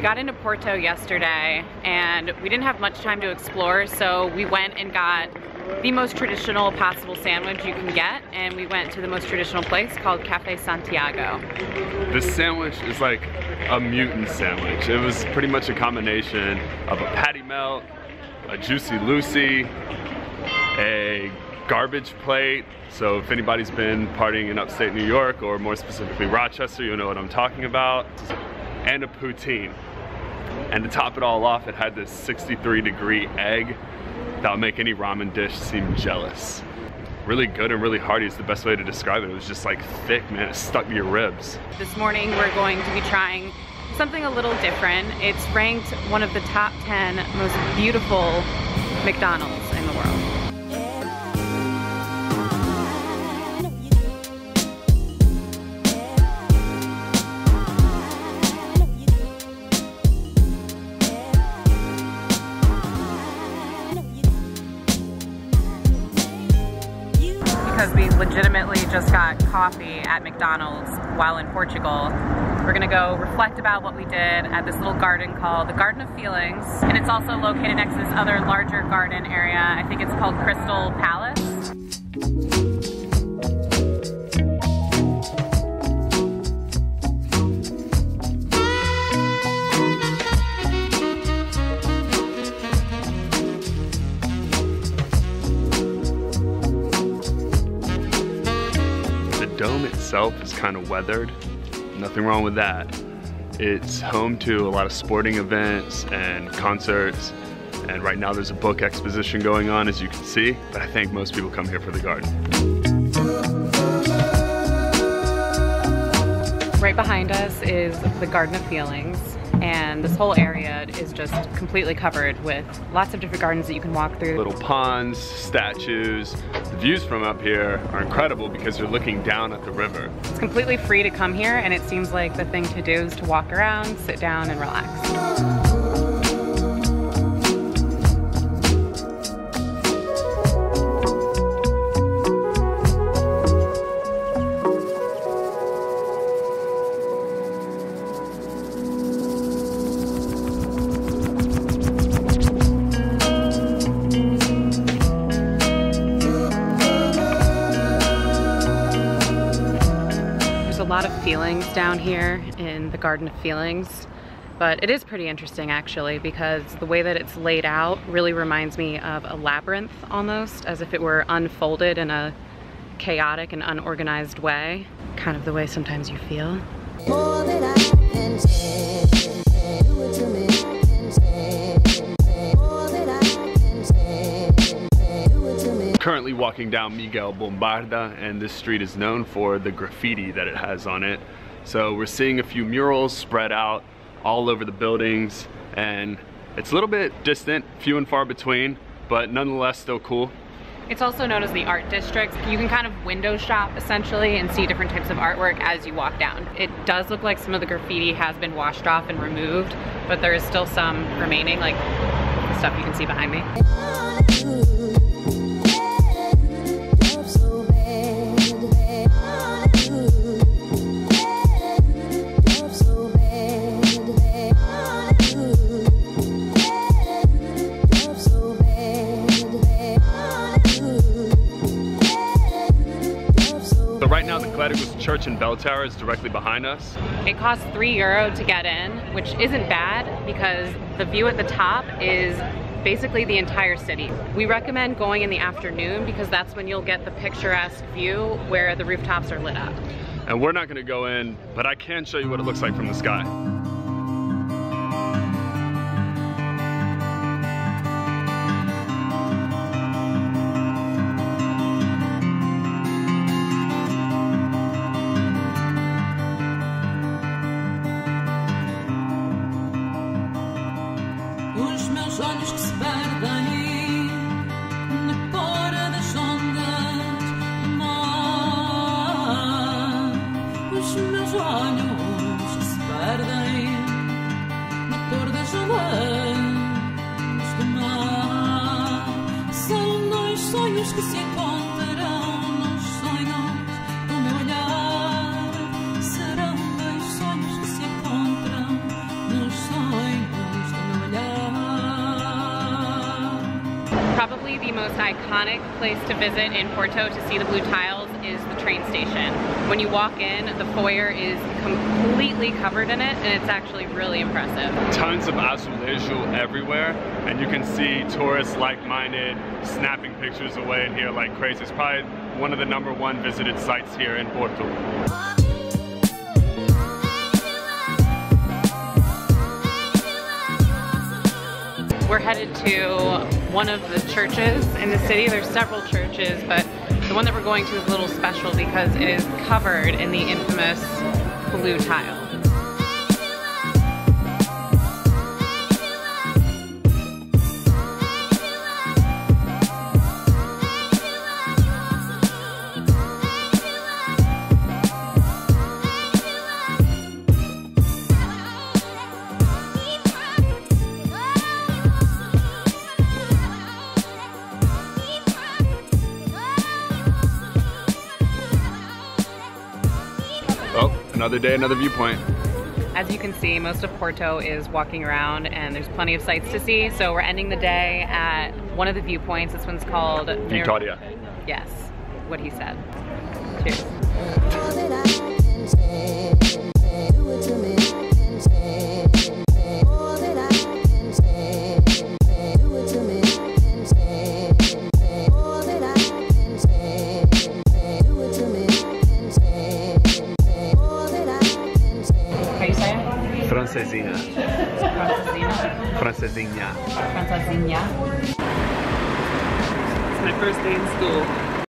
we got into Porto yesterday and we didn't have much time to explore, so we went and got the most traditional possible sandwich you can get, and we went to the most traditional place called Cafe Santiago. This sandwich is like a mutant sandwich. It was pretty much a combination of a patty melt, a juicy Lucy, a garbage plate. So if anybody's been partying in upstate New York, or more specifically Rochester, you'll know what I'm talking about. And a poutine. And to top it all off, it had this 63-degree egg that would make any ramen dish seem jealous. Really good and really hearty is the best way to describe it. It was just like thick, man. It stuck to your ribs. This morning we're going to be trying something a little different. It's ranked one of the top 10 most beautiful McDonald's in the world. Because we legitimately just got coffee at McDonald's while in Portugal. We're gonna go reflect about what we did at this little garden called the Garden of Feelings. And it's also located next to this other larger garden area. I think it's called Crystal Palace. The dome itself is kind of weathered. Nothing wrong with that. It's home to a lot of sporting events and concerts, and right now there's a book exposition going on, as you can see, but I think most people come here for the garden. Right behind us is the Garden of Feelings, and this whole area is just completely covered with lots of different gardens that you can walk through. Little ponds, statues. The views from up here are incredible because you're looking down at the river. It's completely free to come here, and it seems like the thing to do is to walk around, sit down, and relax. A lot of feelings down here in the Garden of Feelings, but it is pretty interesting actually, because the way that it's laid out really reminds me of a labyrinth almost, as if it were unfolded in a chaotic and unorganized way, kind of the way sometimes you feel. More than I can say, do it to me, I can say, more than I can say, do it to me. Currently walking down Miguel Bombarda, and this street is known for the graffiti that it has on it. So we're seeing a few murals spread out all over the buildings, and it's a little bit distant, few and far between, but nonetheless still cool. It's also known as the art district. You can kind of window shop essentially and see different types of artwork as you walk down. It does look like some of the graffiti has been washed off and removed, but there is still some remaining, like the stuff you can see behind me. So right now the Gledigos Church and Bell Tower is directly behind us. It costs €3 to get in, which isn't bad because the view at the top is basically the entire city. We recommend going in the afternoon because that's when you'll get the picturesque view where the rooftops are lit up. And we're not gonna go in, but I can show you what it looks like from the sky. Os meus olhos que se perdem na cor das ondas do mar. Os meus olhos que se perdem iconic place to visit in Porto to see the blue tiles is the train station. When you walk in, the foyer is completely covered in it, and it's actually really impressive. Tons of azulejo everywhere, and you can see tourists like-minded snapping pictures away in here like crazy. It's probably one of the #1 visited sites here in Porto. We're headed to one of the churches in the city. There's several churches, but the one that we're going to is a little special because it is covered in the infamous blue tile. Oh, another day, another viewpoint. As you can see, most of Porto is walking around and there's plenty of sights to see. So we're ending the day at one of the viewpoints. This one's called Victoria. Yes, what he said. Cheers. All that I can say, do it to me, I can say. All that I can say, do it to me, I can say. All that I can say, do it to me, I can say. All that I can say. How you say it? Francesinha. Francesinha. Francesinha. Francesinha. It's my first day in school.